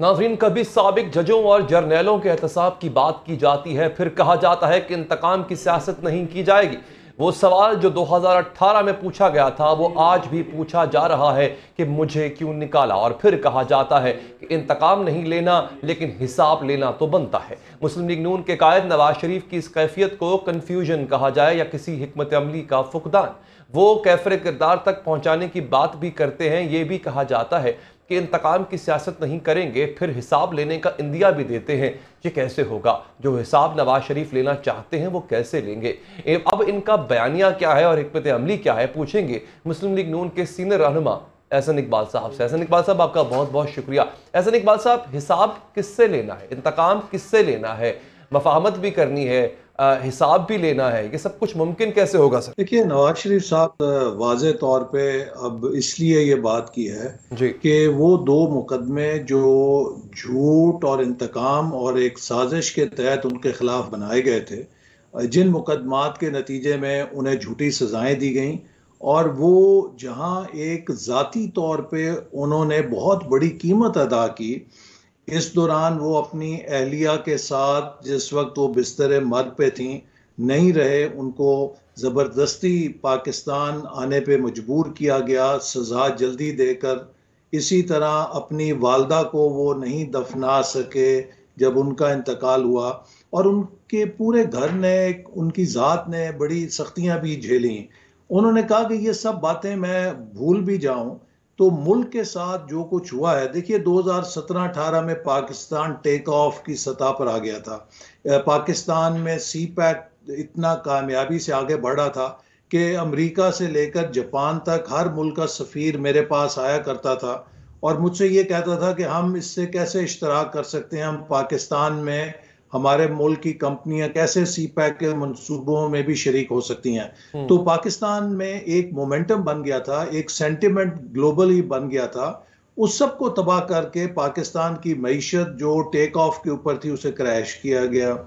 नाज़रीन, कभी साबिक जजों और जर्नैलों के एहतसाब की बात की जाती है, फिर कहा जाता है कि इंतकाम की सियासत नहीं की जाएगी। वो सवाल जो 2018 में पूछा गया था वो आज भी पूछा जा रहा है कि मुझे क्यों निकाला, और फिर कहा जाता है कि इंतकाम नहीं लेना लेकिन हिसाब लेना तो बनता है। मुस्लिम लीग नून के कायद नवाज शरीफ की इस कैफियत को कन्फ्यूजन कहा जाए या किसी हिकमत अमली का फुकदान। वो कैफरे किरदार तक पहुंचाने की बात भी करते हैं। ये भी कहा जाता है कि इंतकाम की सियासत नहीं करेंगे, फिर हिसाब लेने का इंदिया भी देते हैं। ये कैसे होगा? जो हिसाब नवाज शरीफ लेना चाहते हैं वो कैसे लेंगे? अब इनका बयानिया क्या है और हिकमत अमली क्या है, पूछेंगे मुस्लिम लीग नून के सीनियर रहनुमा एहसन इकबाल साहब से। एहसन इकबाल साहब, आपका बहुत बहुत शुक्रिया। एहसन इकबाल साहब, हिसाब किससे लेना है, इंतकाम किससे लेना है, मफाहमत भी करनी है, हिसाब भी लेना है, ये सब कुछ मुमकिन कैसे होगा सर? देखिए, नवाज शरीफ साहब वाज़े तौर पे अब इसलिए ये बात की है जी। कि वो दो मुकदमे जो झूठ और इंतकाम और एक साजिश के तहत उनके खिलाफ बनाए गए थे, जिन मुकदमात के नतीजे में उन्हें झूठी सजाएं दी गईं, और वो जहां एक ज़ाती तौर पे उन्होंने बहुत बड़ी कीमत अदा की, इस दौरान वो अपनी अहलिया के साथ जिस वक्त वो बिस्तर मर्ग पे थीं नहीं रहे, उनको ज़बरदस्ती पाकिस्तान आने पे मजबूर किया गया सज़ा जल्दी देकर। इसी तरह अपनी वालदा को वो नहीं दफना सके जब उनका इंतकाल हुआ, और उनके पूरे घर ने, उनकी ज़ात ने बड़ी सख्तियां भी झेली। उन्होंने कहा कि ये सब बातें मैं भूल भी जाऊं तो मुल्क के साथ जो कुछ हुआ है, देखिए 2017-18 में पाकिस्तान टेक ऑफ की सतह पर आ गया था। पाकिस्तान में सी पैक इतना कामयाबी से आगे बढ़ा था कि अमेरिका से लेकर जापान तक हर मुल्क का सफ़ीर मेरे पास आया करता था और मुझसे ये कहता था कि हम इससे कैसे इश्तराक कर सकते हैं, हम पाकिस्तान में हमारे मुल्क की कंपनियां कैसे सी पैक के मंसूबों में भी शरीक हो सकती हैं। तो पाकिस्तान में एक मोमेंटम बन गया था, एक सेंटिमेंट ग्लोबली बन गया था। उस सब को तबाह करके पाकिस्तान की मईशत जो टेक ऑफ के ऊपर थी उसे क्रैश किया गया।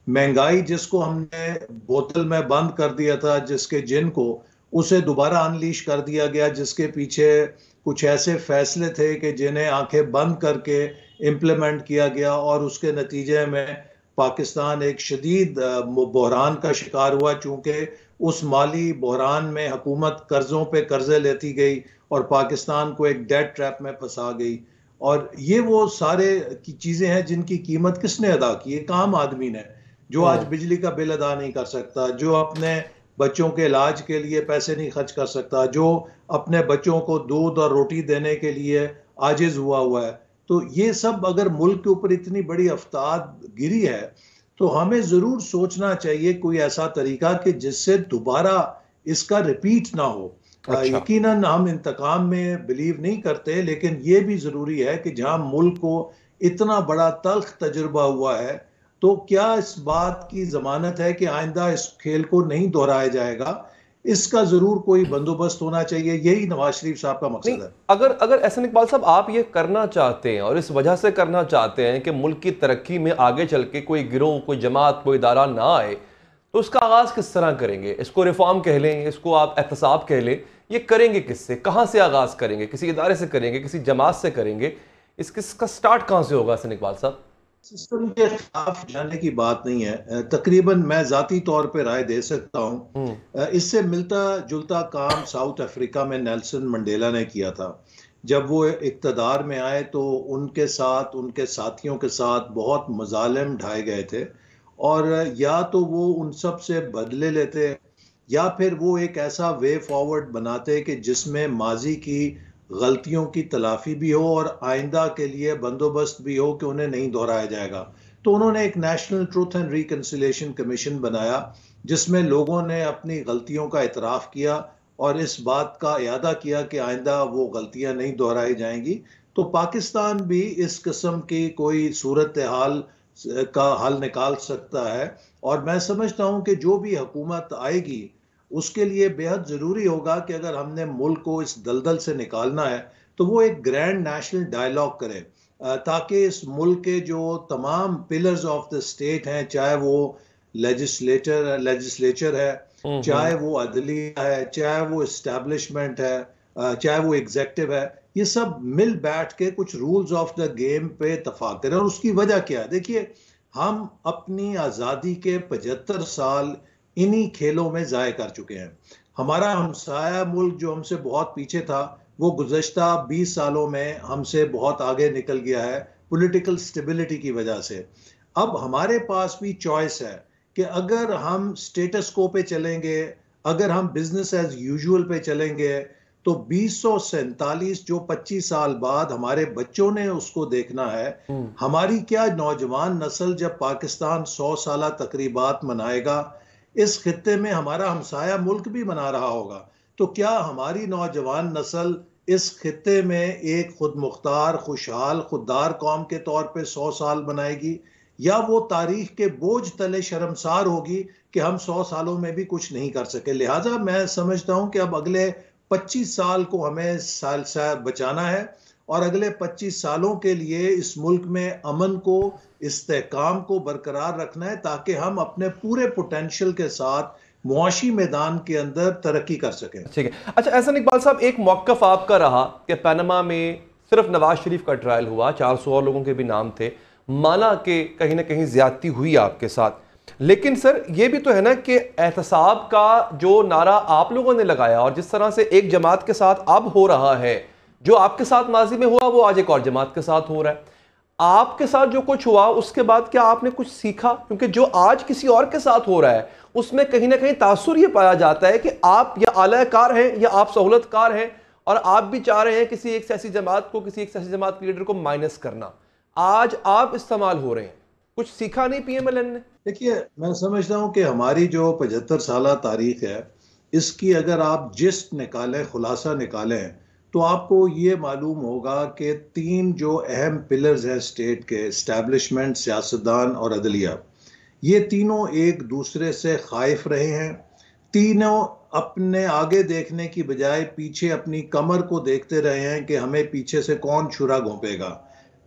महंगाई जिसको हमने बोतल में बंद कर दिया था, जिसके जिन को, उसे दोबारा अनलीश कर दिया गया, जिसके पीछे कुछ ऐसे फैसले थे कि जिन्हें आंखें बंद करके इम्प्लीमेंट किया गया, और उसके नतीजे में पाकिस्तान एक शदीद बहरान का शिकार हुआ, चूंकि उस माली बहरान में हुकूमत कर्जों पे कर्जे लेती गई और पाकिस्तान को एक डेट ट्रैप में फंसा गई। और ये वो सारे की चीज़ें हैं जिनकी कीमत किसने अदा की? एक आम आदमी ने, जो आज बिजली का बिल अदा नहीं कर सकता, जो अपने बच्चों के इलाज के लिए पैसे नहीं खर्च कर सकता, जो अपने बच्चों को दूध और रोटी देने के लिए आजिज हुआ है। तो ये सब अगर मुल्क के ऊपर इतनी बड़ी आफताब गिरी है तो हमें ज़रूर सोचना चाहिए कोई ऐसा तरीका कि जिससे दोबारा इसका रिपीट ना हो। अच्छा। यकीनन हम इंतकाम में बिलीव नहीं करते, लेकिन ये भी ज़रूरी है कि जहां मुल्क को इतना बड़ा तल्ख तजुर्बा हुआ है, तो क्या इस बात की जमानत है कि आइंदा इस खेल को नहीं दोहराया जाएगा? इसका जरूर कोई बंदोबस्त होना चाहिए। यही नवाज शरीफ साहब का नहीं, मकसद है। अगर अगर एहसन इकबाल साहब आप ये करना चाहते हैं और इस वजह से करना चाहते हैं कि मुल्क की तरक्की में आगे चल के कोई गिरोह, कोई जमात, कोई इदारा ना आए, तो उसका आगाज़ किस तरह करेंगे? इसको रिफॉर्म कह लें, इसको आप एहतसाब कह लें, ये करेंगे किससे? कहाँ से आगाज़ करेंगे? किसी इदारे से करेंगे, किसी जमात से करेंगे? इसका स्टार्ट कहाँ से होगा एहसन इकबाल साहब? सिस्टम के खिलाफ जाने की बात नहीं है। तकरीबन मैं जाती तौर पे राय दे सकता हम्म। हूँ। इससे मिलता जुलता काम साउथ अफ्रीका में नेल्सन मंडेला ने किया था। जब वो इक़्तिदार में आए तो उनके साथ, उनके साथियों के साथ बहुत मजालिम ढाए गए थे, और या तो वो उन सब से बदले लेते या फिर वो एक ऐसा वे फॉरवर्ड बनाते कि जिसमें माजी की गलतियों की तलाफी भी हो और आइंदा के लिए बंदोबस्त भी हो कि उन्हें नहीं दोहराया जाएगा। तो उन्होंने एक national truth and reconciliation commission बनाया, जिसमें लोगों ने अपनी गलतियों का इतराफ़ किया और इस बात का इरादा किया कि आइंदा वो गलतियां नहीं दोहराई जाएंगी। तो पाकिस्तान भी इस किस्म की कोई सूरत हाल का हल निकाल सकता है, और मैं समझता हूं कि जो भी हुकूमत आएगी उसके लिए बेहद ज़रूरी होगा कि अगर हमने मुल्क को इस दलदल से निकालना है तो वो एक ग्रैंड नेशनल डायलॉग करे, ताकि इस मुल्क के जो तमाम पिलर्स ऑफ द स्टेट हैं, चाहे वो लेजिस्लेचर है, हम्म। चाहे वो अदलिया है, चाहे वो इस्टेब्लिशमेंट है, चाहे वो एग्जेक्टिव है, ये सब मिल बैठ के कुछ रूल्स ऑफ द गेम पे इत्तफाक करें। और उसकी वजह क्या है? देखिए, हम अपनी आज़ादी के 75 साल इन्हीं खेलों में ज़ाय कर चुके हैं। हमारा हमसाया मुल्क जो हमसे बहुत पीछे था, वो गुज़श्ता 20 सालों में हमसे बहुत आगे निकल गया है पॉलिटिकल स्टेबिलिटी की वजह से। अब हमारे पास भी चॉइस है कि अगर हम स्टेटस को पे चलेंगे, अगर हम बिजनेस एज यूजुअल पे चलेंगे, तो 2047 जो 25 साल बाद हमारे बच्चों ने उसको देखना है। हमारी क्या नौजवान नस्ल जब पाकिस्तान 100 साल तकरीबात मनाएगा, इस खित्ते में हमारा हमसाया मुल्क भी मना रहा होगा, तो क्या हमारी नौजवान नस्ल इस खित्ते में एक खुद मुख्तार, खुशहाल, खुददार कौम के तौर पे 100 साल बनाएगी, या वो तारीख के बोझ तले शर्मसार होगी कि हम 100 सालों में भी कुछ नहीं कर सके? लिहाजा मैं समझता हूं कि अब अगले 25 साल को हमें साल बचाना है, और अगले 25 सालों के लिए इस मुल्क में अमन को, इस्तेहकाम को बरकरार रखना है, ताकि हम अपने पूरे पोटेंशियल के साथ मुआशी मैदान के अंदर तरक्की कर सकें। ठीक है। अच्छा, एहसन इकबाल साहब, एक मौक़िफ़ आपका रहा कि पनामा में सिर्फ नवाज शरीफ का ट्रायल हुआ, 400 और लोगों के भी नाम थे, माना कि कहीं ना कहीं ज्यादती हुई आपके साथ, लेकिन सर ये भी तो है ना कि एहतसाब का जो नारा आप लोगों ने लगाया और जिस तरह से एक जमात के साथ अब हो रहा है, जो आपके साथ माजी में हुआ वो आज एक और जमात के साथ हो रहा है, आपके साथ जो कुछ हुआ उसके बाद क्या आपने कुछ सीखा? क्योंकि जो आज किसी और के साथ हो रहा है उसमें कहीं ना कहीं तासुर ये पाया जाता है कि आप या आलाकार हैं या आप सहूलतकार हैं, और आप भी चाह रहे हैं किसी एक सियासी जमात को, किसी एक सियासी जमात के लीडर को माइनस करना। आज आप इस्तेमाल हो रहे हैं, कुछ सीखा नहीं पीएमएलएन ने? देखिए, मैं समझता हूं कि हमारी जो 75 साल तारीख है, इसकी अगर आप जिस्ट निकालें, खुलासा निकालें, तो आपको ये मालूम होगा कि 3 जो अहम पिलर्स हैं स्टेट के, एस्टैब्लिशमेंट, सियासतदान और अदलिया, ये तीनों एक दूसरे से खाइफ रहे हैं। तीनों अपने आगे देखने की बजाय पीछे अपनी कमर को देखते रहे हैं कि हमें पीछे से कौन छुरा घोंपेगा।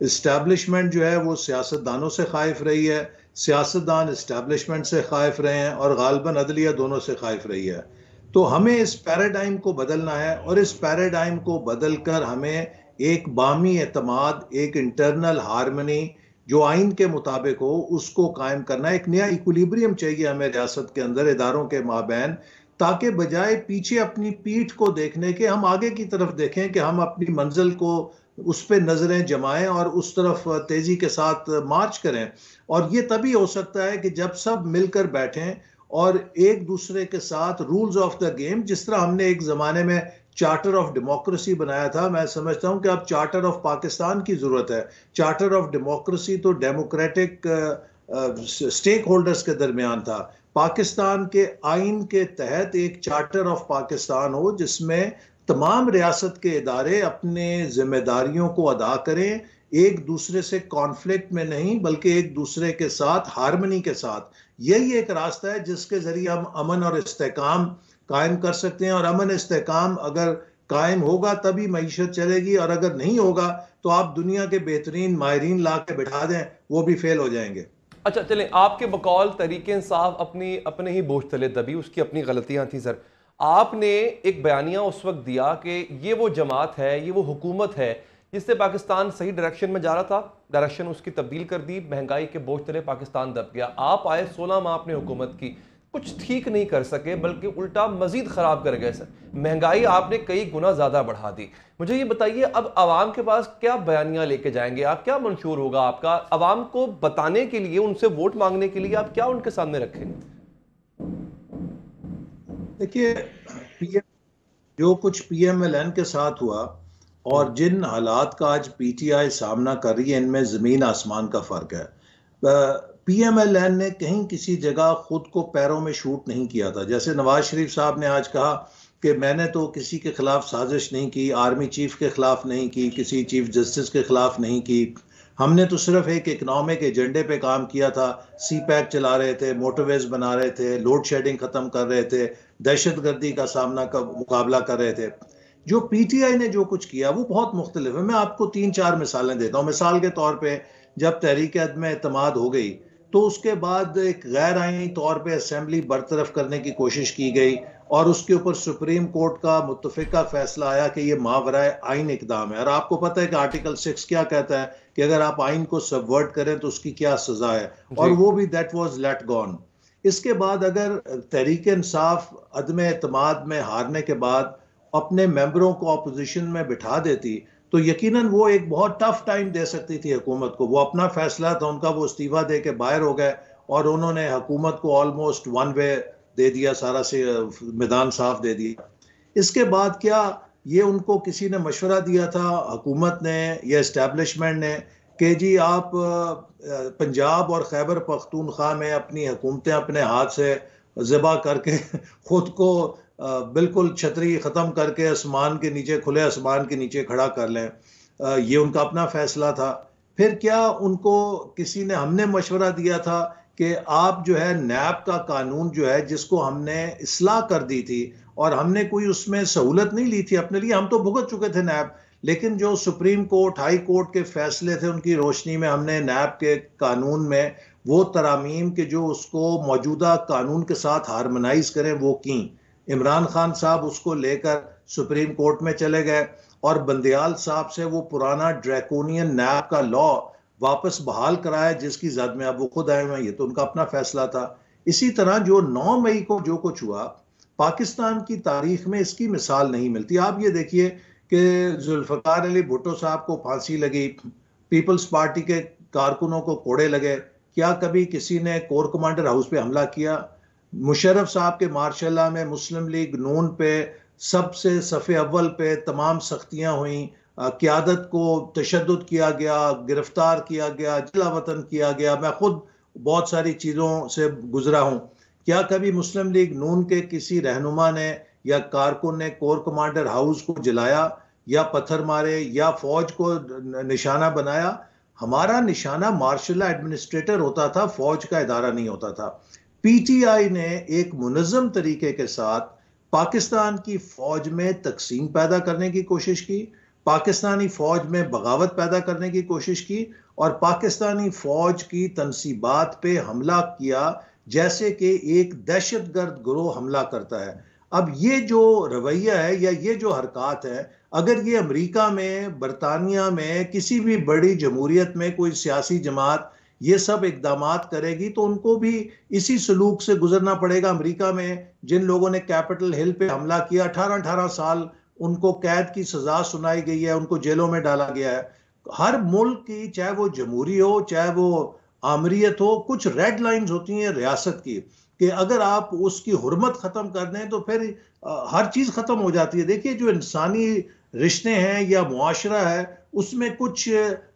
इस्टेब्लिशमेंट जो है वो सियासतदानों से खाइफ रही है, सियासतदान इस्टेब्लिशमेंट से खाइफ रहे हैं, और गालबन अदलिया दोनों से खाइफ रही है। तो हमें इस पैराडाइम को बदलना है, और इस पैराडाइम को बदल कर हमें एक बामी एतमाद, एक इंटरनल हारमनी जो आइन के मुताबिक हो, उसको कायम करना है। एक नया इक्विलिब्रियम चाहिए हमें रियासत के अंदर, इदारों के माबैन, ताकि बजाय पीछे अपनी पीठ को देखने के हम आगे की तरफ देखें कि हम अपनी मंजिल को उस पर नजरें जमाएं और उस तरफ तेजी के साथ मार्च करें। और ये तभी हो सकता है कि जब सब मिलकर बैठें और एक दूसरे के साथ रूल्स ऑफ द गेम, जिस तरह हमने एक जमाने में चार्टर ऑफ डेमोक्रेसी बनाया था, मैं समझता हूं कि अब चार्टर ऑफ पाकिस्तान की जरूरत है। चार्टर ऑफ डेमोक्रेसी तो डेमोक्रेटिक स्टेक होल्डर्स के दरमियान था। पाकिस्तान के आइन के तहत एक चार्टर ऑफ पाकिस्तान हो जिसमें तमाम रियासत के इदारे अपने जिम्मेदारियों को अदा करें, एक दूसरे से कॉन्फ्लिक्ट में नहीं बल्कि एक दूसरे के साथ हारमनी के साथ। यही एक रास्ता है जिसके जरिए हम अमन और इस्तेहकाम कायम कर सकते हैं। और अमन इस्तेहकाम अगर कायम होगा तभी मईशत चलेगी, और अगर नहीं होगा तो आप दुनिया के बेहतरीन माहिरीन ला के बैठा दें, वो भी फेल हो जाएंगे। अच्छा चलें, आपके बकौल तहरीक इंसाफ अपने ही बोझ तले दबी, उसकी अपनी गलतियां थी सर। आपने एक बयानिया उस वक्त दिया कि ये वो जमात है, ये वो हुकूमत है जिससे पाकिस्तान सही डायरेक्शन में जा रहा था, डायरेक्शन उसकी तब्दील कर दी, महंगाई के बोझ तले पाकिस्तान दब गया। आप आए 16 माह आपने हुकूमत की, कुछ ठीक नहीं कर सके बल्कि उल्टा मजीद ख़राब कर गए सर। महंगाई आपने कई गुना ज़्यादा बढ़ा दी। मुझे ये बताइए, अब आवाम के पास क्या बयानियाँ लेके जाएंगे आप? क्या मंशूर होगा आपका आवाम को बताने के लिए, उनसे वोट मांगने के लिए? आप क्या उनके सामने रखेंगे? देखिए, जो कुछ पीएमएलएन के साथ हुआ और जिन हालात का आज पीटीआई सामना कर रही है, इनमें ज़मीन आसमान का फ़र्क है। पीएमएलएन ने कहीं किसी जगह खुद को पैरों में शूट नहीं किया था। जैसे नवाज शरीफ साहब ने आज कहा कि मैंने तो किसी के खिलाफ साजिश नहीं की, आर्मी चीफ के खिलाफ नहीं की, किसी चीफ जस्टिस के खिलाफ नहीं की, हमने तो सिर्फ एक इकनॉमिक एजेंडे पे काम किया था। सी पैक चला रहे थे, मोटरवेज बना रहे थे, लोड शेडिंग खत्म कर रहे थे, दहशतगर्दी का मुकाबला कर रहे थे। जो पीटीआई ने जो कुछ किया वो बहुत मुख्तलिफ है। मैं आपको 3-4 मिसालें देता हूँ। मिसाल के तौर पे जब तहरीक अदम एतमाद हो गई तो उसके बाद एक गैर आईनी तौर पे असेंबली बरतरफ करने की कोशिश की गई और उसके ऊपर सुप्रीम कोर्ट का मुत्तफिका फैसला आया कि ये मावराए आइन इकदाम है। और आपको पता है कि आर्टिकल 6 क्या कहता है कि अगर आप आइन को सबवर्ट करें तो उसकी क्या सजा है, और वो भी दैट वाज लेट गॉन। इसके बाद अगर तहरीक इंसाफ अदम एतमाद में हारने के बाद अपने मेंबरों को अपोजिशन में बिठा देती तो यकीनन वो एक बहुत टफ टाइम दे सकती थी हुकूमत को। वो अपना फैसला था उनका, वो इस्तीफा दे के बाहर हो गए और उन्होंने हुकूमत को ऑलमोस्ट वन वे दे दिया, सारा से मैदान साफ दे दिया। इसके बाद क्या ये उनको किसी ने मशवरा दिया था हुकूमत ने या इस्टेब्लिशमेंट ने कि जी आप पंजाब और खैबर पख्तूनख्वा में अपनी हुकूमतें अपने हाथ से ज़िबा करके खुद को बिल्कुल छतरी ख़त्म करके आसमान के नीचे, खुले आसमान के नीचे खड़ा कर लें। ये उनका अपना फैसला था। फिर क्या उनको किसी ने, हमने मशवरा दिया था कि आप जो है नैब का कानून जो है जिसको हमने इस्लाह कर दी थी और हमने कोई उसमें सहूलत नहीं ली थी अपने लिए, हम तो भुगत चुके थे नैब, लेकिन जो सुप्रीम कोर्ट, हाई कोर्ट के फैसले थे उनकी रोशनी में हमने नैब के कानून में वो तरामीम के जो उसको मौजूदा कानून के साथ हारमोनाइज करें वो की। इमरान खान साहब उसको लेकर सुप्रीम कोर्ट में चले गए और बंदयाल साहब से वो पुराना ड्रैकोनियन नैब का लॉ वापस बहाल कराया जिसकी जद में अब वो खुद आए हुए हैं। ये तो उनका अपना फैसला था। इसी तरह जो 9 मई को जो कुछ हुआ, पाकिस्तान की तारीख में इसकी मिसाल नहीं मिलती। आप ये देखिए कि जुल्फ़िकार अली भुट्टो साहब को फांसी लगी, पीपल्स पार्टी के कारकुनों को कोड़े लगे। क्या कभी किसी ने कोर कमांडर हाउस पे हमला किया? मुशर्रफ साहब के मार्शल में मुस्लिम लीग नून पे सबसे सफ़े अव्वल पे तमाम सख्तियाँ हुई, क़यादत को तशद्दुद किया गया, गिरफ्तार किया गया, जिला वतन किया गया। मैं खुद बहुत सारी चीज़ों से गुजरा हूँ। क्या कभी मुस्लिम लीग नून के किसी रहनुमा ने या कारकुन ने कोर कमांडर हाउस को जलाया या पत्थर मारे या फौज को निशाना बनाया? हमारा निशाना मार्शल एडमिनिस्ट्रेटर होता था, फौज का इदारा नहीं होता था। पीटीआई ने एक मुनज़्ज़म तरीके के साथ पाकिस्तान की फौज में तकसीम पैदा करने की कोशिश की, पाकिस्तानी फौज में बगावत पैदा करने की कोशिश की और पाकिस्तानी फौज की तनसीबात पे हमला किया जैसे कि एक दहशतगर्द गिरोह हमला करता है। अब ये जो रवैया है या ये जो हरकत है, अगर ये अमेरिका में, बरतानिया में, किसी भी बड़ी जमहूरियत में कोई सियासी जमात ये सब इकदामात करेगी तो उनको भी इसी सलूक से गुजरना पड़ेगा। अमेरिका में जिन लोगों ने कैपिटल हिल पे हमला किया, 18-18 साल उनको कैद की सजा सुनाई गई है, उनको जेलों में डाला गया है। हर मुल्क की, चाहे वो जमहूरी हो चाहे वो आमरीत हो, कुछ रेड लाइंस होती हैं रियासत की कि अगर आप उसकी हुर्मत ख़त्म कर दें तो फिर हर चीज़ ख़त्म हो जाती है। देखिए जो इंसानी रिश्ते हैं या मुआशरा है उसमें कुछ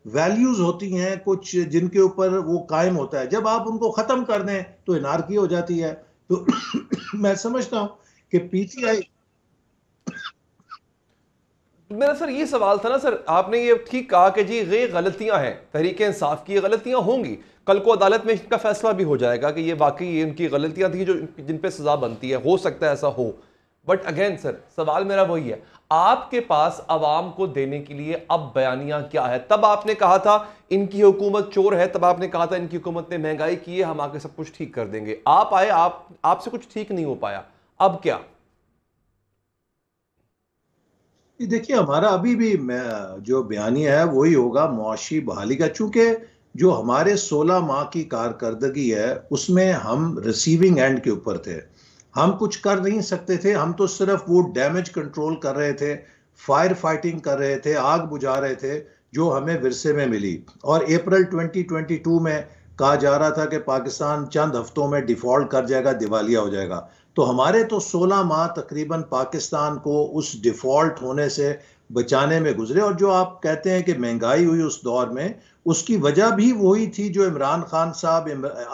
वैल्यूज़ होती हैं, कुछ जिनके ऊपर वो कायम होता है। जब आप उनको ख़त्म कर दें तो एनार्की हो जाती है। तो मैं समझता हूँ कि पीटीआई, मेरा सर ये सवाल था ना सर, आपने ये ठीक कहा कि जी ये गलतियां हैं, तहरीक इंसाफ की गलतियां होंगी, कल को अदालत में इसका फैसला भी हो जाएगा कि ये वाकई इनकी गलतियां थी जो जिन पे सजा बनती है, हो सकता है ऐसा हो। बट अगेन सर सवाल मेरा वही है, आपके पास अवाम को देने के लिए अब बयानियां क्या है? तब आपने कहा था इनकी हुकूमत चोर है, तब आपने कहा था इनकी हुकूमत ने महंगाई की है, हम आके सब कुछ ठीक कर देंगे। आप आए, आपसे कुछ ठीक नहीं हो पाया, अब क्या? देखिए हमारा अभी भी जो बयानिया है वही होगा मुआशी बहाली का, चूंकि जो हमारे 16 माह की कारकर्दगी है उसमें हम रिसीविंग एंड के ऊपर थे, हम कुछ कर नहीं सकते थे। हम तो सिर्फ वो डैमेज कंट्रोल कर रहे थे, फायर फाइटिंग कर रहे थे, आग बुझा रहे थे जो हमें विरसे में मिली। और अप्रैल 2022 में कहा जा रहा था कि पाकिस्तान चंद हफ्तों में डिफॉल्ट कर जाएगा, दिवालिया हो जाएगा। तो हमारे तो 16 माह तकरीबन पाकिस्तान को उस डिफॉल्ट होने से बचाने में गुजरे। और जो आप कहते हैं कि महंगाई हुई उस दौर में, उसकी वजह भी वही थी जो इमरान खान साहब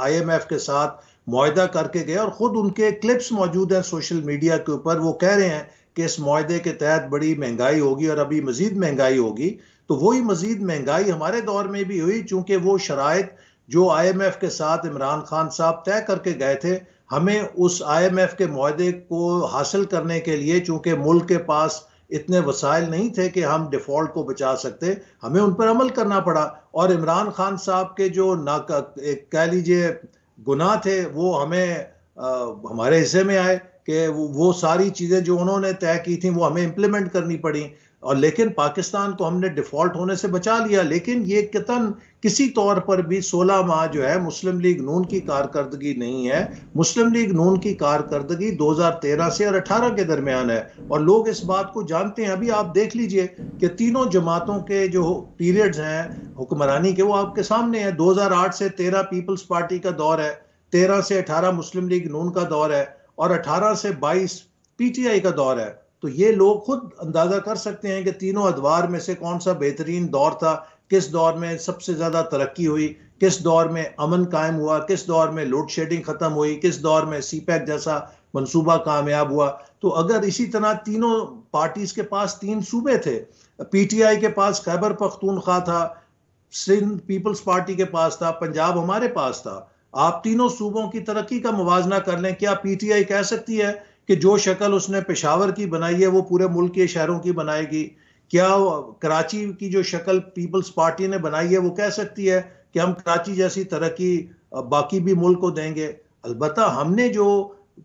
IMF के साथ मुआहदा करके गए, और ख़ुद उनके क्लिप्स मौजूद हैं सोशल मीडिया के ऊपर। वो कह रहे हैं कि इस मुआहदे के तहत बड़ी महंगाई होगी और अभी मज़ीद महंगाई होगी। तो वही मज़ीद महंगाई हमारे दौर में भी हुई, चूँकि वो शराइत जो IMF के साथ इमरान खान साहब तय करके गए थे, हमें उस IMF के मुआहदे को हासिल करने के लिए, चूँकि मुल्क के पास इतने वसाइल नहीं थे कि हम डिफॉल्ट को बचा सकते, हमें उन पर अमल करना पड़ा। और इमरान खान साहब के जो कह लीजिए गुनाह थे वो हमें हमारे हिस्से में आए कि वो सारी चीज़ें जो उन्होंने तय की थी वो हमें इम्प्लीमेंट करनी पड़ी। और लेकिन पाकिस्तान को हमने डिफॉल्ट होने से बचा लिया। लेकिन ये किसी तौर पर भी 16 माह जो है मुस्लिम लीग नून की कारकर्दगी नहीं है। मुस्लिम लीग नून की कारकर्दगी 2013 से और 18 के दरमियान है, और लोग इस बात को जानते हैं। अभी आप देख लीजिए कि तीनों जमातों के जो पीरियड्स हैं हुक्मरानी के वो आपके सामने हैं। 2008 से 13 पीपल्स पार्टी का दौर है, 13 से 18 मुस्लिम लीग नून का दौर है, और 18 से 22 पीटीआई का दौर है। तो ये लोग खुद अंदाजा कर सकते हैं कि तीनों अदवार में से कौन सा बेहतरीन दौर था, किस दौर में सबसे ज्यादा तरक्की हुई, किस दौर में अमन कायम हुआ, किस दौर में लोड शेडिंग खत्म हुई, किस दौर में सीपैक जैसा मंसूबा कामयाब हुआ। तो अगर इसी तरह तीनों पार्टीज के पास 3 सूबे थे, पीटीआई के पास खैबर पख्तूनख्वा था, सिंध पीपल्स पार्टी के पास था, पंजाब हमारे पास था। आप तीनों सूबों की तरक्की का मुवाजना कर लें, क्या पीटीआई कह सकती है कि जो शक्ल उसने पेशावर की बनाई है वो पूरे मुल्क के शहरों की बनाएगी? क्या कराची की जो शक्ल पीपल्स पार्टी ने बनाई है वो कह सकती है कि हम कराची जैसी तरक्की बाकी भी मुल्क को देंगे? अलबत्ता हमने जो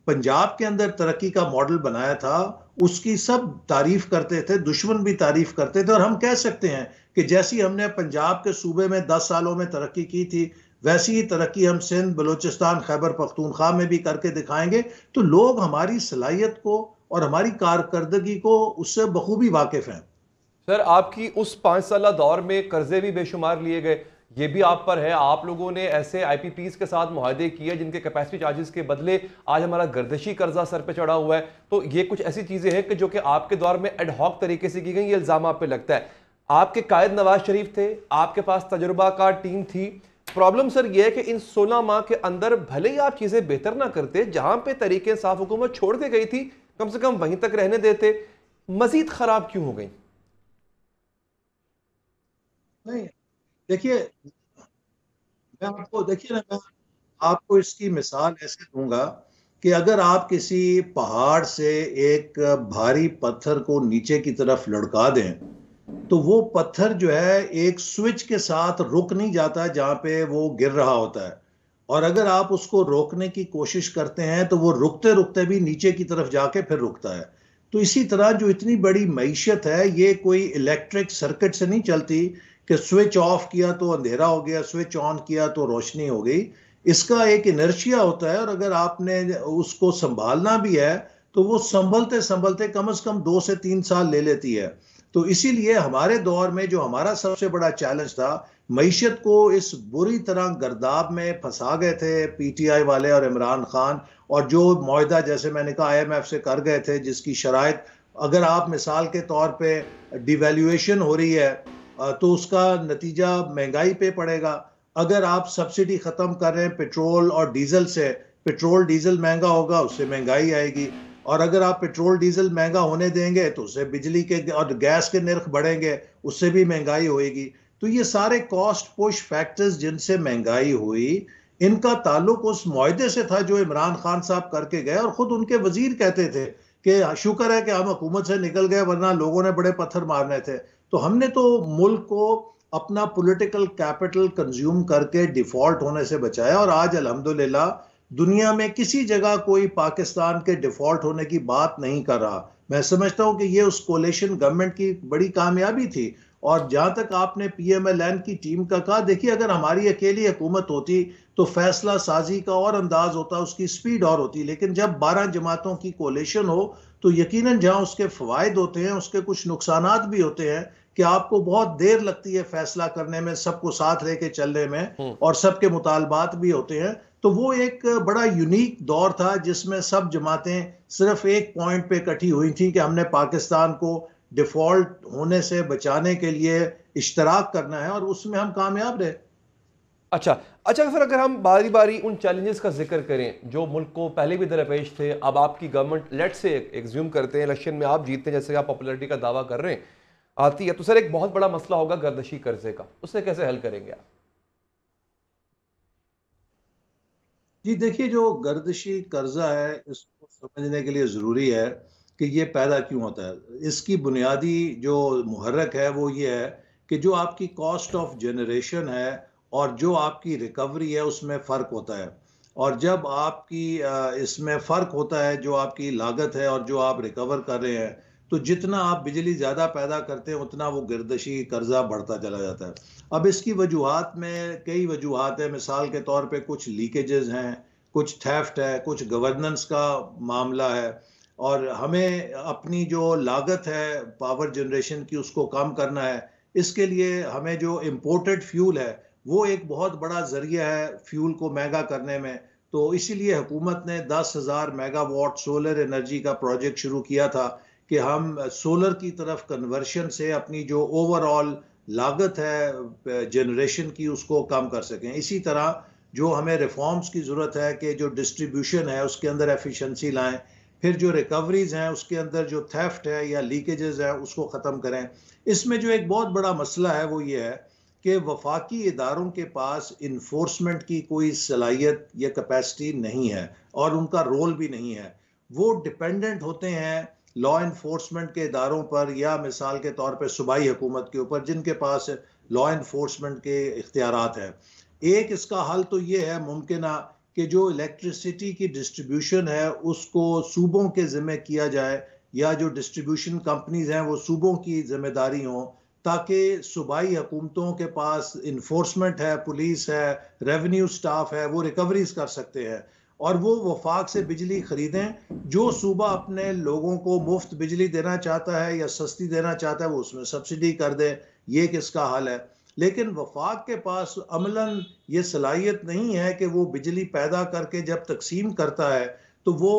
पंजाब के अंदर तरक्की का मॉडल बनाया था उसकी सब तारीफ करते थे, दुश्मन भी तारीफ करते थे। और हम कह सकते हैं कि जैसी हमने पंजाब के सूबे में 10 सालों में तरक्की की थी वैसी ही तरक्की हम सिंध, बलूचिस्तान, खैबर पख्तूनख्वा में भी करके दिखाएंगे। तो लोग हमारी सलाहियत को और हमारी कारकर्दगी को उससे बखूबी वाकिफ हैं। सर, आपकी उस 5 साल दौर में कर्जे भी बेशुमार लिए गए, ये भी आप पर है। आप लोगों ने ऐसे आईपीपीज के साथ मुआहदे किए जिनके कैपेसिटी चार्जेस के बदले आज हमारा गर्दिशी कर्जा सर पे चढ़ा हुआ है। तो ये कुछ ऐसी चीजें हैं कि जो कि आपके दौर में एडहॉक तरीके से की गई, ये इल्जाम आप पे लगता है। आपके कायद नवाज शरीफ थे, आपके पास तजुर्बाकार टीम थी। प्रॉब्लम सर ये है कि इन 16 माह के अंदर भले ही आप चीजें बेहतर ना करते, जहां पे तरीके साफ हुकूमत छोड़ के गई थी कम से कम वहीं तक रहने देते, मजीद खराब क्यों हो गई? नहीं, देखिए, मैं आपको इसकी मिसाल ऐसे दूंगा कि अगर आप किसी पहाड़ से एक भारी पत्थर को नीचे की तरफ लुढ़का दें तो वो पत्थर जो है एक स्विच के साथ रुक नहीं जाता जहां पे वो गिर रहा होता है। और अगर आप उसको रोकने की कोशिश करते हैं तो वो रुकते रुकते भी नीचे की तरफ जाके फिर रुकता है। तो इसी तरह जो इतनी बड़ी मईशत है ये कोई इलेक्ट्रिक सर्किट से नहीं चलती कि स्विच ऑफ किया तो अंधेरा हो गया, स्विच ऑन किया तो रोशनी हो गई। इसका एक इनर्शिया होता है, और अगर आपने उसको संभालना भी है तो वो संभलते संभलते कम से कम 2 से 3 साल ले लेती है। तो इसीलिए हमारे दौर में जो हमारा सबसे बड़ा चैलेंज था, मईशत को इस बुरी तरह गर्दाब में फंसा गए थे पीटीआई वाले और इमरान खान, और जो मुआहदा जैसे मैंने कहा आईएमएफ से कर गए थे जिसकी शराइत, अगर आप मिसाल के तौर पे डिवैल्यूएशन हो रही है तो उसका नतीजा महंगाई पे पड़ेगा। अगर आप सब्सिडी खत्म कर रहे हैं पेट्रोल और डीजल से, पेट्रोल डीजल महंगा होगा, उससे महंगाई आएगी। और अगर आप पेट्रोल डीजल महंगा होने देंगे तो उससे बिजली के और गैस के नर्ख बढ़ेंगे, उससे भी महंगाई होएगी। तो ये सारे कॉस्ट पुश फैक्टर्स जिनसे महंगाई हुई, इनका ताल्लुक उस मुआहदे से था जो इमरान खान साहब करके गए। और खुद उनके वजीर कहते थे कि शुक्र है कि हम हुकूमत से निकल गए वरना लोगों ने बड़े पत्थर मारने थे। तो हमने तो मुल्क को अपना पॉलिटिकल कैपिटल कंज्यूम करके डिफॉल्ट होने से बचाया, और आज अल्हम्दुलिल्लाह दुनिया में किसी जगह कोई पाकिस्तान के डिफॉल्ट होने की बात नहीं कर रहा। मैं समझता हूं कि ये उस कोलेशन गवर्नमेंट की बड़ी कामयाबी थी। और जहां तक आपने पीएमएलएन की टीम का कहा, देखिए अगर हमारी अकेली हुकूमत होती तो फैसला साजी का और अंदाज होता, उसकी स्पीड और होती। लेकिन जब 12 जमातों की कोलेशन हो तो यकीनन जहां उसके फवायद होते हैं उसके कुछ नुकसानात भी होते हैं कि आपको बहुत देर लगती है फैसला करने में, सबको साथ लेके चलने में, और सबके मुतालबात भी होते हैं। तो वो एक बड़ा यूनिक दौर था जिसमें सब जमातें सिर्फ एक पॉइंट पे इकट्ठी हुई थी कि हमने पाकिस्तान को डिफॉल्ट होने से बचाने के लिए इश्तराक करना है, और उसमें हम कामयाब रहे। अच्छा अच्छा, फिर अगर हम बारी बारी उन चैलेंजेस का जिक्र करें जो मुल्क को पहले भी दरपेश थे, अब आपकी गवर्नमेंट लेट से एग्ज्यूम करते हैं इलेक्शन में आप जीतते हैं, जैसे आप पॉपुलैरिटी का दावा कर रहे हैं, आती है, तो सर एक बहुत बड़ा मसला होगा गर्दशी कर्जे का, उससे कैसे हल करेंगे आप? जी देखिए, जो गर्दिशी कर्जा है इसको समझने के लिए जरूरी है कि ये पैदा क्यों होता है। इसकी बुनियादी जो मुहर्रक है वो ये है कि जो आपकी कॉस्ट ऑफ जनरेशन है और जो आपकी रिकवरी है उसमें फ़र्क होता है। और जब आपकी इसमें फ़र्क होता है, जो आपकी लागत है और जो आप रिकवर कर रहे हैं, तो जितना आप बिजली ज़्यादा पैदा करते हैं उतना वो गर्दिशी कर्जा बढ़ता चला जाता है। अब इसकी वजूहात में कई वजूहात है। मिसाल के तौर पे कुछ लीकेजेस हैं, कुछ थेफ्ट है, कुछ गवर्नेंस का मामला है, और हमें अपनी जो लागत है पावर जनरेशन की उसको कम करना है। इसके लिए हमें जो इम्पोर्टेड फ्यूल है वो एक बहुत बड़ा जरिया है फ्यूल को महंगा करने में। तो इसीलिए हुकूमत ने 10,000 मेगावाट सोलर एनर्जी का प्रोजेक्ट शुरू किया था कि हम सोलर की तरफ कन्वर्शन से अपनी जो ओवरऑल लागत है जनरेशन की उसको कम कर सकें। इसी तरह जो हमें रिफॉर्म्स की ज़रूरत है कि जो डिस्ट्रीब्यूशन है उसके अंदर एफिशिएंसी लाएं, फिर जो रिकवरीज हैं उसके अंदर जो थेफ्ट है या लीकेजेस है उसको ख़त्म करें। इसमें जो एक बहुत बड़ा मसला है वो ये है कि वफाकी इदारों के पास इन्फोर्समेंट की कोई सलाहियत या कैपेसिटी नहीं है और उनका रोल भी नहीं है। वो डिपेंडेंट होते हैं लॉ इन्फोर्समेंट के इदारों पर, या मिसाल के तौर पर सूबाई हुकूमत के ऊपर जिनके पास लॉ इन्फोर्समेंट के इख्तियारात हैं। एक इसका हल तो ये है मुमकिन कि जो इलेक्ट्रिसिटी की डिस्ट्रीब्यूशन है उसको सूबों के ज़िम्मे किया जाए, या जो डिस्ट्रीब्यूशन कंपनीज हैं वो सूबों की जिम्मेदारी हो, ताकि सूबाई हुकूमतों के पास इन्फोर्समेंट है, पुलिस है, रेवेन्यू स्टाफ है, वो रिकवरीज कर सकते हैं और वो वफाक से बिजली खरीदें। जो सूबा अपने लोगों को मुफ्त बिजली देना चाहता है या सस्ती देना चाहता है वो उसमें सब्सिडी कर दे। ये किसका हल है। लेकिन वफाक के पास अमलन ये सलाहियत नहीं है कि वो बिजली पैदा करके जब तकसीम करता है तो वो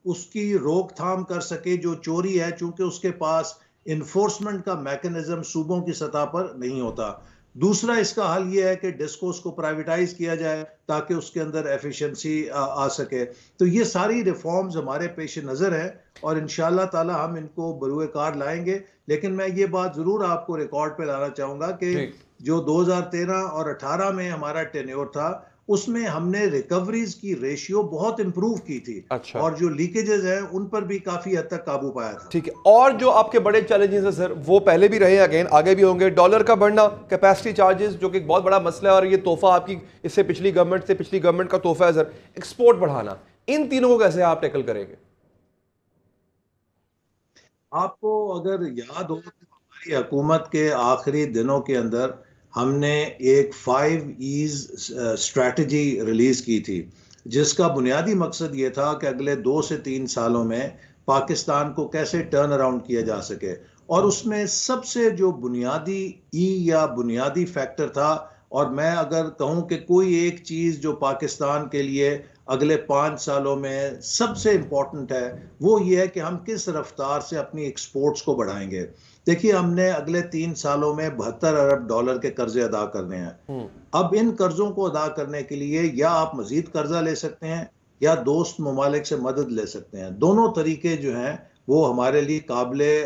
उसकी रोकथाम कर सके जो चोरी है, चूंकि उसके पास इन्फोर्समेंट का मैकेनिज्म सूबों की सतह पर नहीं होता। दूसरा इसका हल ये है कि डिस्कोस को प्राइवेटाइज किया जाए ताकि उसके अंदर एफिशिएंसी आ सके। तो ये सारी रिफॉर्म्स हमारे पेश नज़र है और इंशाअल्लाह ताला हम इनको बरूए कार लाएंगे। लेकिन मैं ये बात ज़रूर आपको रिकॉर्ड पे लाना चाहूँगा कि जो 2013 और 18 में हमारा टेन्योर था उसमें हमने रिकवरीज की रेशियो बहुत इंप्रूव की थी। अच्छा। और जो लीकेजेस हैं उन पर भी काफी हद तक काबू पाया था। ठीक है। और जो आपके बड़े चैलेंजेस हैं सर वो पहले भी रहे, अगेन आगे भी होंगे। डॉलर का बढ़ना, कैपेसिटी चार्जेस जो कि एक बहुत बड़ा मसला है और ये तोहफा आपकी इससे पिछली गवर्नमेंट का तोहफा है सर। एक्सपोर्ट बढ़ाना, इन तीनों को कैसे आप टैकल करेंगे? आपको अगर याद हो तो हमारी हुकूमत के आखिरी दिनों के अंदर हमने एक 5 स्ट्रैटेजी रिलीज की थी जिसका बुनियादी मकसद ये था कि अगले 2 से 3 सालों में पाकिस्तान को कैसे टर्न अराउंड किया जा सके। और उसमें सबसे जो बुनियादी या बुनियादी फैक्टर था, और मैं अगर कहूं कि कोई एक चीज़ जो पाकिस्तान के लिए अगले 5 सालों में सबसे इम्पोर्टेंट है वो ये है कि हम किस रफ्तार से अपनी एक्सपोर्ट्स को बढ़ाएंगे। देखिए, हमने अगले 3 सालों में $72 अरब के कर्जे अदा करने हैं। अब इन कर्जों को अदा करने के लिए या आप मजीद कर्जा ले सकते हैं या दोस्त ममालिक से मदद ले सकते हैं। दोनों तरीके जो हैं वो हमारे लिए काबिले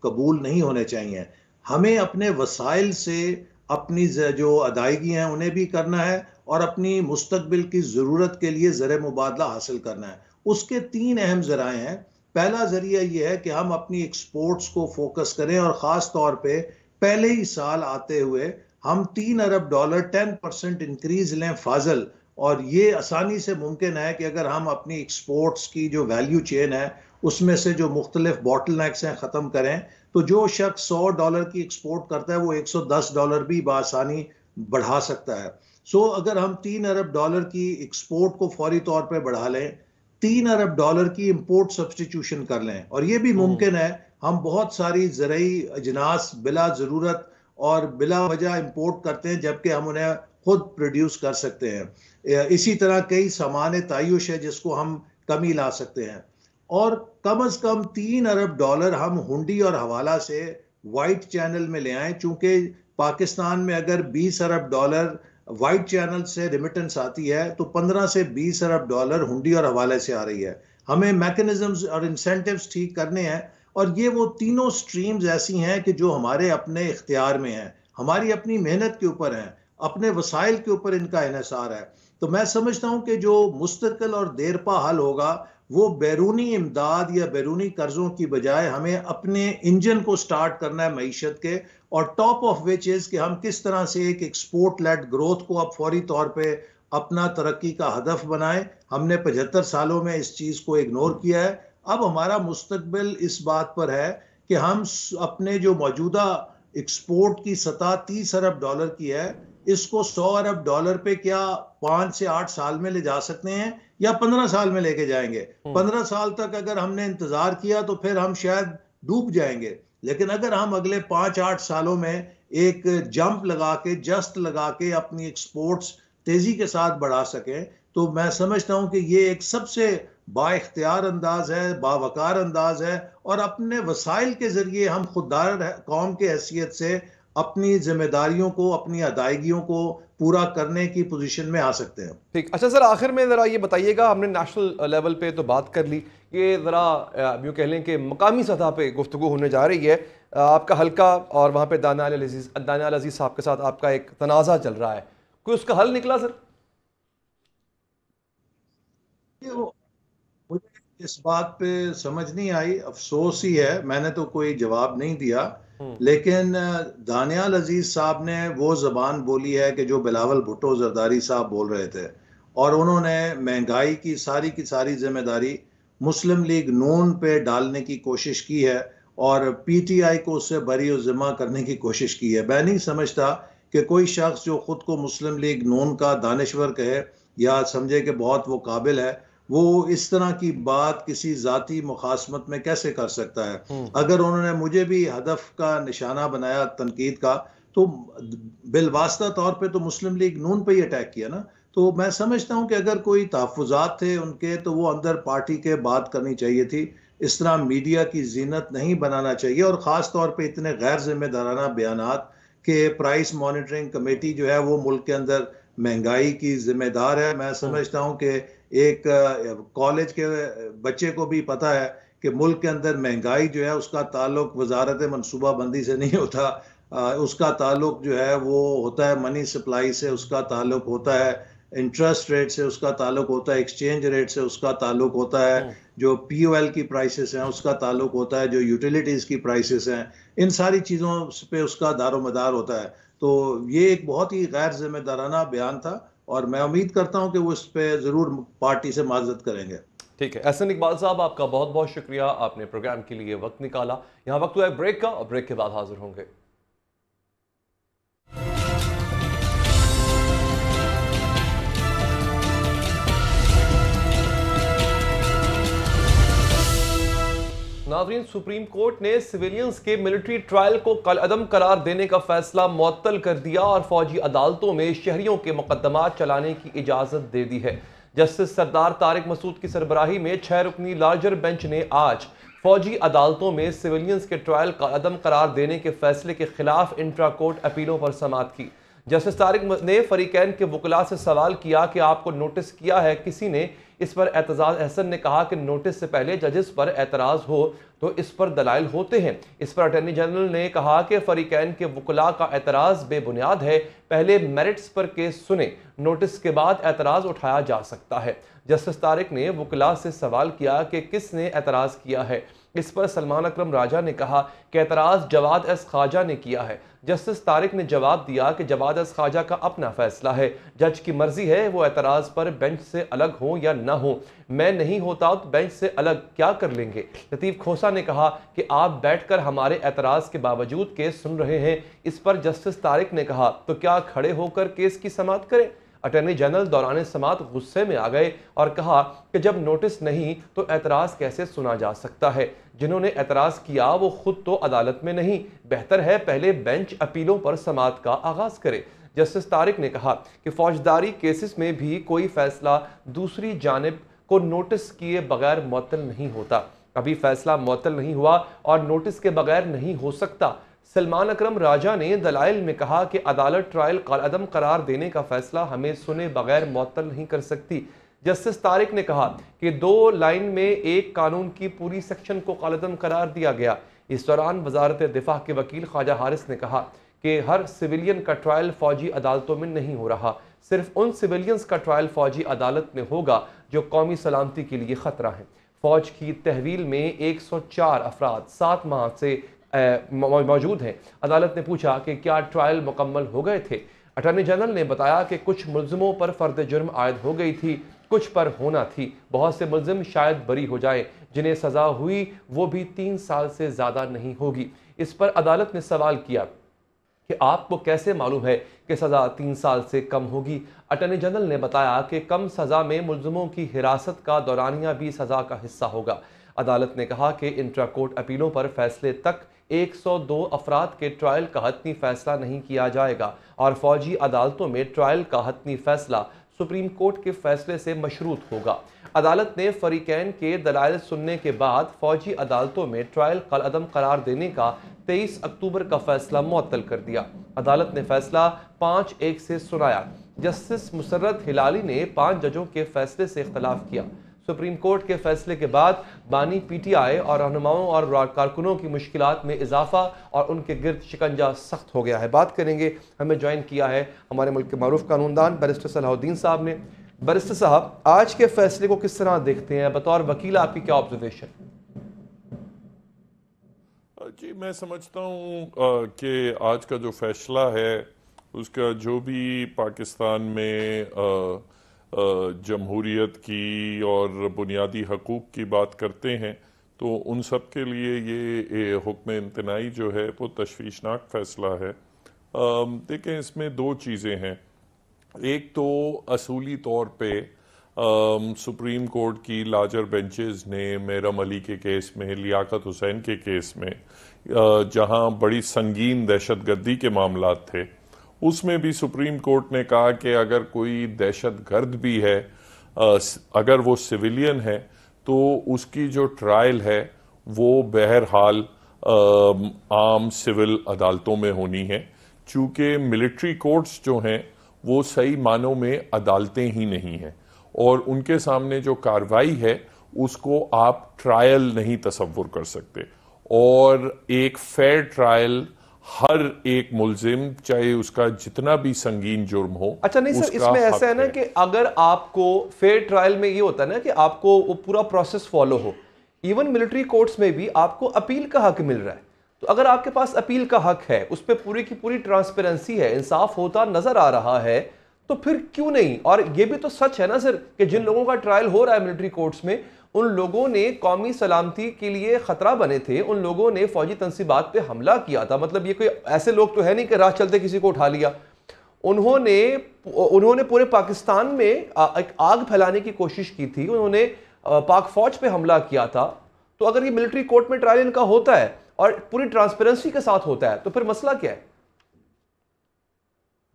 कबूल नहीं होने चाहिए। हमें अपने वसाइल से अपनी जो अदायगी हैं उन्हें भी करना है और अपनी मुस्तकबिल की ज़रूरत के लिए ज़र मुबादला हासिल करना है। उसके 3 अहम ज़राए हैं। पहला ज़रिया यह है कि हम अपनी एक्सपोर्ट्स को फोकस करें और ख़ास तौर पे पहले ही साल आते हुए हम $3 अरब 10% इंक्रीज लें फाजल। और ये आसानी से मुमकिन है कि अगर हम अपनी एक्सपोर्ट्स की जो वैल्यू चेन है उसमें से जो मुख्तलिफ बॉटलनेक्स हैं ख़त्म करें, तो जो शख्स $100 की एक्सपोर्ट करता है वो $110 भी बासानी बढ़ा सकता है। सो अगर हम $3 अरब की एक्सपोर्ट को फौरी तौर पर बढ़ा लें, $3 अरब की इंपोर्ट सब्सटीट्यूशन कर लें, और ये भी मुमकिन है। हम बहुत सारी ज़रूरी अजनास बिला ज़रूरत और बिला वजह इंपोर्ट करते हैं जबकि हम उन्हें खुद प्रोड्यूस कर सकते हैं। इसी तरह कई सामान तायुश है जिसको हम कमी ला सकते हैं। और कम से कम $3 अरब हम हुंडी और हवाला से वाइट चैनल में ले आएं, चूंकि पाकिस्तान में अगर $20 अरब वाइट चैनल से रिमिटेंस आती है तो 15 से $20 अरब हुंडी और हवाले से आ रही है। हमें मैकेनिज्म्स और इंसेंटिव्स ठीक करने हैं और ये वो तीनों स्ट्रीम्स ऐसी हैं कि जो हमारे अपने इख्तियार में हैं, हमारी अपनी मेहनत के ऊपर हैं, अपने वसाइल के ऊपर इनका इन्हिसार है। तो मैं समझता हूं कि जो मुस्तकिल और देरपा हल होगा वो बैरूनी इमदाद या बैरूनी कर्जों की बजाय हमें अपने इंजन को स्टार्ट करना है मईशत के, और टॉप ऑफ विच इज कि हम किस तरह से एक एक्सपोर्ट लेड ग्रोथ को अब फौरी तौर पे अपना तरक्की का हदफ बनाएं। हमने 75 सालों में इस चीज़ को इग्नोर किया है। अब हमारा मुस्तकबिल इस बात पर है कि हम अपने जो मौजूदा एक्सपोर्ट की सतह 30 अरब डॉलर की है, इसको 100 अरब डॉलर पे क्या 5 से 8 साल में ले जा सकते हैं या 15 साल में लेके जाएंगे। 15 साल तक अगर हमने इंतजार किया तो फिर हम शायद डूब जाएंगे, लेकिन अगर हम अगले 5-8 सालों में एक जंप लगा के, जस्ट लगा के अपनी एक्सपोर्ट्स तेजी के साथ बढ़ा सकें, तो मैं समझता हूं कि ये एक सबसे बाइख्तियार अंदाज है, बावकार अंदाज है, और अपने वसाइल के जरिए हम खुददार कौम के हैसियत से अपनी जिम्मेदारियों को, अपनी अदायगियों को पूरा करने की पोजीशन में आ सकते हैं। ठीक। अच्छा सर, आखिर में ज़रा ये बताइएगा, हमने नेशनल लेवल पे तो बात कर ली, कि ज़रा यूँ कह लें कि मकामी सतह पे गुफ्तगू होने जा रही है। आपका हल्का और वहाँ पे दानियाल अजीज़ साहब के साथ आपका एक तनाज़ा चल रहा है, कोई उसका हल निकला सर? मुझे इस बात पे समझ नहीं आई, अफसोस ही है, मैंने तो कोई जवाब नहीं दिया। लेकिन दानियाल अजीज साहब ने वो जबान बोली है कि जो बिलावल भुट्टो जरदारी साहब बोल रहे थे, और उन्होंने महंगाई की सारी जिम्मेदारी मुस्लिम लीग नून पे डालने की कोशिश की है और पीटीआई को उससे बरी ज़िम्मा करने की कोशिश की है। मैं नहीं समझता कि कोई शख्स जो खुद को मुस्लिम लीग नून का दानिश्वर कहे या समझे कि बहुत वो काबिल है, वो इस तरह की बात किसी जाती मुखासमत में कैसे कर सकता है। अगर उन्होंने मुझे भी हदफ का निशाना बनाया तनकीद का, तो बिलवास्ता तौर पे तो मुस्लिम लीग नून पे ही अटैक किया ना। तो मैं समझता हूं कि अगर कोई तहफ़्फ़ुज़ात थे उनके, तो वो अंदर पार्टी के बात करनी चाहिए थी। इस तरह मीडिया की जीनत नहीं बनाना चाहिए, और ख़ास तौर पे इतने गैर जिम्मेदाराना बयानात कि प्राइस मॉनिटरिंग कमेटी जो है वो मुल्क के अंदर महंगाई की जिम्मेदार है। मैं समझता हूं कि एक कॉलेज के बच्चे को भी पता है कि मुल्क के अंदर महंगाई जो है उसका ताल्लुक वजारत मनसूबाबंदी से नहीं होता, उसका ताल्लुक जो है वो होता है मनी सप्लाई से, उसका ताल्लुक होता है इंटरेस्ट रेट से, उसका ताल्लुक होता है एक्सचेंज रेट से, उसका ताल्लुक होता है जो पीओएल की प्राइसेस हैं, उसका ताल्लुक होता है जो यूटिलिटीज़ की प्राइसेस हैं। इन सारी चीज़ों पे उसका दारोमदार होता है। तो ये एक बहुत ही गैर जिम्मेदाराना बयान था, और मैं उम्मीद करता हूं कि वो इस पे ज़रूर पार्टी से माजरत करेंगे। ठीक है। एहसन इकबाल साहब, आपका बहुत बहुत शुक्रिया, आपने प्रोग्राम के लिए वक्त निकाला। यहाँ वक्त हुआ है ब्रेक का, और ब्रेक के बाद हाजिर होंगे। नाज़रीन, सुप्रीम कोर्ट ने सिविलियंस के मिलिट्री ट्रायल को कलअदम करार देने का फैसला मुअत्तल कर दिया और फौजी अदालतों में शहरियों के मुकदमात चलाने की इजाज़त दे दी है। जस्टिस सरदार तारिक मसूद की सरबराही में 6 रुकनी लार्जर बेंच ने आज फौजी अदालतों में सिविलियंस के ट्रायल कलअदम करार देने के फैसले के खिलाफ इंट्रा कोर्ट अपीलों पर समाअत की। जस्टिस तारिक ने फरीकैन के वकला से सवाल किया कि आपको नोटिस किया है किसी ने इस पर एतजाज। अहसन ने कहा कि नोटिस से पहले जजेस पर एतराज़ हो तो इस पर दलाइल होते हैं। इस पर अटॉर्नी जनरल ने कहा कि फरीकैन के वकला का एतराज़ बेबुनियाद है, पहले मेरिट्स पर केस सुने, नोटिस के बाद एतराज़ उठाया जा सकता है। जस्टिस तारिक ने वकला से सवाल किया कि किसने एतराज़ किया है। इस पर सलमान अकरम राजा ने कहा कि एतराज़ जवाद एस ख्वाजा ने किया है। जस्टिस तारिक ने जवाब दिया कि जवाद एस ख्वाजा का अपना फैसला है, जज की मर्जी है वो एतराज़ पर बेंच से अलग हो या ना हो। मैं नहीं होता तो बेंच से अलग क्या कर लेंगे। लतीफ़ खोसा ने कहा कि आप बैठकर हमारे एतराज़ के बावजूद केस सुन रहे हैं। इस पर जस्टिस तारिक ने कहा तो क्या खड़े होकर केस की समाअत करें। अटॉर्नी जनरल दौरान समाअत गुस्से में आ गए और कहा कि जब नोटिस नहीं तो एतराज़ कैसे सुना जा सकता है। जिन्होंने एतराज़ किया वो खुद तो अदालत में नहीं, बेहतर है पहले बेंच अपीलों पर समाअत का आगाज़ करे। जस्टिस तारिक ने कहा कि फौजदारी केसेस में भी कोई फैसला दूसरी जानिब को नोटिस किए बगैर मुअत्तल नहीं होता। अभी फैसला मुअत्तल नहीं हुआ और नोटिस के बगैर नहीं हो सकता। सलमान अकरम राजा ने दलाइल में कहा कि अदालत ट्रायल कलअदम करार देने का फैसला हमें सुने बगैर मुअत्तल नहीं कर सकती। जस्टिस तारिक ने कहा कि 2 लाइन में एक कानून की पूरी सेक्शन को कलअदम करार दिया गया। इस दौरान वजारत दिफा के वकील ख्वाजा हारिस ने कहा कि हर सिविलियन का ट्रायल फौजी अदालतों में नहीं हो रहा। सिर्फ उन सिविलियंस का ट्रायल फौजी अदालत में होगा जो कौमी सलामती के लिए खतरा है। फौज की तहवील में 104 अफराद 7 माह से मौजूद हैं। अदालत ने पूछा कि क्या ट्रायल मुकम्मल हो गए थे। अटॉर्नी जनरल ने बताया कि कुछ मुल्जिमों पर फर्द जुर्म आयद हो गई थी, कुछ पर होना थी। बहुत से मुल्जिम शायद बरी हो जाए, जिन्हें सजा हुई वो भी 3 साल से ज़्यादा नहीं होगी। इस पर अदालत ने सवाल किया कि आपको कैसे मालूम है कि सज़ा 3 साल से कम होगी। अटॉर्नी जनरल ने बताया कि कम सज़ा में मुल्जिमों की हिरासत का दौरानिया भी सज़ा का हिस्सा होगा। अदालत ने कहा कि इंट्रा कोर्ट अपीलों पर फैसले तक 102 अफराद के ट्रायल का हतमी फैसला नहीं किया जाएगा और फौजी अदालतों में ट्रायल का हतमी फैसला सुप्रीम कोर्ट के फैसले से मशरूत होगा। अदालत ने फरीकैन के दलाइल सुनने के बाद फौजी अदालतों में ट्रायल कलअदम करार देने का 23 अक्टूबर का फैसला मुअत्तल कर दिया। अदालत ने फैसला 5-1 से सुनाया। जस्टिस मुसर्रत हिलाली ने 5 जजों के फैसले से इख्तलाफ किया। सुप्रीम कोर्ट के फैसले के बाद बानी पीटीआई और रहनुमाओं और कारकुनों की मुश्किलात में इजाफा और उनके गिर्द शिकंजा सख्त हो गया है। बात करेंगे, हमें ज्वाइन किया है हमारे मुल्क के मारूफ कानूनदान बैरिस्टर सलाहुद्दीन साहब ने। बैरिस्टर साहब, आज के फैसले को किस तरह देखते हैं? बतौर वकील आपकी क्या ऑब्जर्वेशन? जी, मैं समझता हूँ कि आज का जो फैसला है उसका जो भी पाकिस्तान में जमहूरियत की और बुनियादी हकूक़ की बात करते हैं तो उन सब के लिए ये हुक्म इम्तनाई जो है वो तशवीशनाक फ़ैसला है। देखें, इसमें 2 चीज़ें हैं। एक तो असूली तौर पे सुप्रीम कोर्ट की लार्जर बेंचेस ने मेरम अली के केस में, लियाकत हुसैन के केस में, जहां बड़ी संगीन दहशतगर्दी के मामलात थे, उसमें भी सुप्रीम कोर्ट ने कहा कि अगर कोई दहशतगर्द भी है, अगर वो सिविलियन है, तो उसकी जो ट्रायल है वो बहरहाल आम सिविल अदालतों में होनी है, चूँकि मिलिट्री कोर्ट्स जो हैं वो सही मानों में अदालतें ही नहीं हैं और उनके सामने जो कार्रवाई है उसको आप ट्रायल नहीं तसव्वुर कर सकते। और एक फेयर ट्रायल हर एक मुल्जिम, चाहे उसका जितना भी संगीन जुर्म हो। अच्छा, नहीं सर, इसमें ऐसा है ना कि अगर आपको फेयर ट्रायल में ये होता है ना कि आपको वो पूरा प्रोसेस फॉलो हो, इवन मिलिट्री कोर्ट्स में भी आपको अपील का हक मिल रहा है। तो अगर आपके पास अपील का हक है, उस पर पूरी की पूरी ट्रांसपेरेंसी है, इंसाफ होता नजर आ रहा है, तो फिर क्यों नहीं? और ये भी तो सच है ना सर कि जिन लोगों का ट्रायल हो रहा है मिलिट्री कोर्ट्स में, उन लोगों ने कौमी सलामती के लिए खतरा बने थे, उन लोगों ने फौजी तंसीबात पे हमला किया था। मतलब ये कोई ऐसे लोग तो है नहीं कि राह चलते किसी को उठा लिया। उन्होंने पूरे पाकिस्तान में एक आग फैलाने की कोशिश की थी, उन्होंने पाक फौज पे हमला किया था। तो अगर ये मिलिट्री कोर्ट में ट्रायल इनका होता है और पूरी ट्रांसपेरेंसी के साथ होता है, तो फिर मसला क्या है?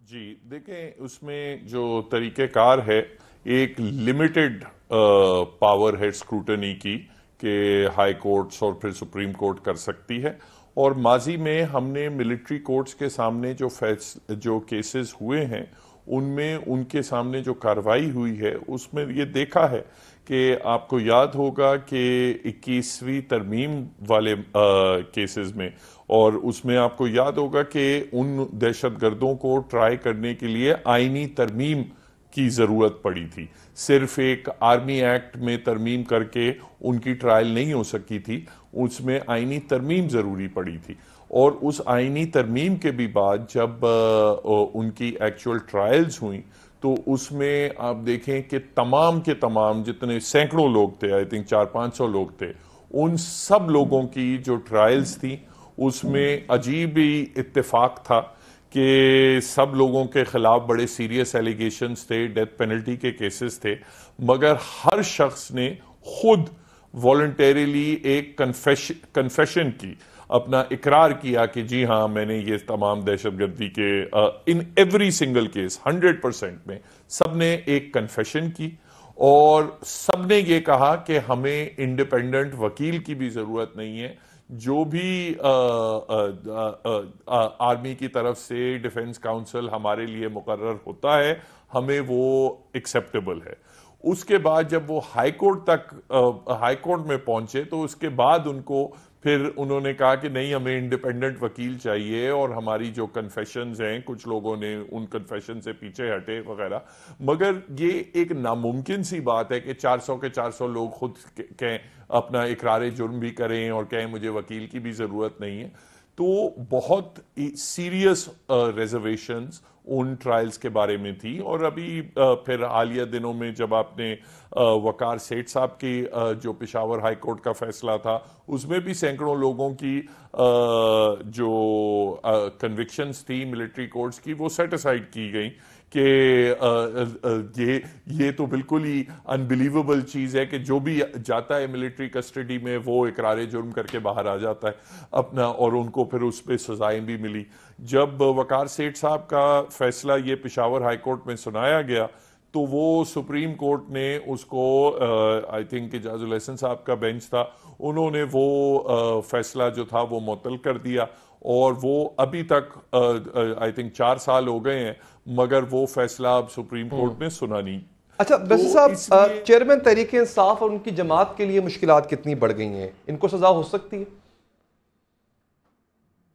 जी देखें, उसमें जो तरीक़ेकार है, एक लिमिटेड पावर है स्क्रूटनी की कि हाई कोर्ट्स और फिर सुप्रीम कोर्ट कर सकती है। और माजी में हमने मिलिट्री कोर्ट्स के सामने जो केसेस हुए हैं उनमें उनके सामने जो कार्रवाई हुई है उसमें ये देखा है कि आपको याद होगा कि 21वीं तरमीम वाले केसेस में, और उसमें आपको याद होगा कि उन दहशतगर्दों को ट्राई करने के लिए आईनी तरमीम की ज़रूरत पड़ी थी। सिर्फ एक आर्मी एक्ट में तरमीम करके उनकी ट्रायल नहीं हो सकी थी, उसमें आईनी तरमीम ज़रूरी पड़ी थी। और उस आईनी तरमीम के भी बाद जब उनकी एक्चुअल ट्रायल्स हुई तो उसमें आप देखें कि तमाम के तमाम जितने सैकड़ों लोग थे, आई थिंक 400-500 लोग थे, उन सब लोगों की जो ट्रायल्स थी उसमें अजीब ही इत्तेफाक था कि सब लोगों के खिलाफ बड़े सीरियस एलिगेशंस थे, डेथ पेनल्टी के केसेस थे, मगर हर शख्स ने खुद वॉलंटरीली एक कन्फेशन की, अपना इकरार किया कि जी हाँ, मैंने ये तमाम दहशतगर्दी के इन एवरी सिंगल केस 100% में सबने एक कन्फेशन की और सबने ये कहा कि हमें इंडिपेंडेंट वकील की भी ज़रूरत नहीं है। जो भी आर्मी की तरफ से डिफेंस काउंसिल हमारे लिए मुकर्रर होता है, हमें वो एक्सेप्टेबल है। उसके बाद जब वो हाई कोर्ट में पहुंचे तो उसके बाद उनको फिर उन्होंने कहा कि नहीं, हमें इंडिपेंडेंट वकील चाहिए और हमारी जो कन्फेशंस हैं, कुछ लोगों ने उन कन्फेशन से पीछे हटे वगैरह। मगर ये एक नामुमकिन सी बात है कि 400 के 400 लोग खुद कहें, अपना इकरार जुर्म भी करें और कहें मुझे वकील की भी ज़रूरत नहीं है। तो बहुत सीरियस रिजर्वेशंस उन ट्रायल्स के बारे में थी। और अभी फिर हालिया दिनों में जब आपने वकार सेठ साहब की जो पेशावर हाई कोर्ट का फैसला था, उसमें भी सैकड़ों लोगों की जो कन्विक्शंस थी मिलिट्री कोर्ट्स की, वो सेट असाइड की गई कि ये तो बिल्कुल ही अनबिलीवेबल चीज़ है कि जो भी जाता है मिलिट्री कस्टडी में वो इकरार जुर्म करके बाहर आ जाता है अपना, और उनको फिर उस पर सजाएं भी मिली। जब वकार सेठ साहब का फैसला ये पेशावर हाई कोर्ट में सुनाया गया तो वो सुप्रीम कोर्ट ने उसको, आई थिंक इजाजुल हसन साहब का बेंच था, उन्होंने वो फैसला जो था वो मुअत्तल कर दिया। और वो अभी तक आई थिंक 4 साल हो गए हैं, मगर वो फैसला अब सुप्रीम कोर्ट ने सुना नहीं। अच्छा बैसी साहब, चेयरमैन तहरीक इंसाफ और उनकी जमात के लिए मुश्किलात कितनी बढ़ गई हैं? इनको सजा हो सकती है?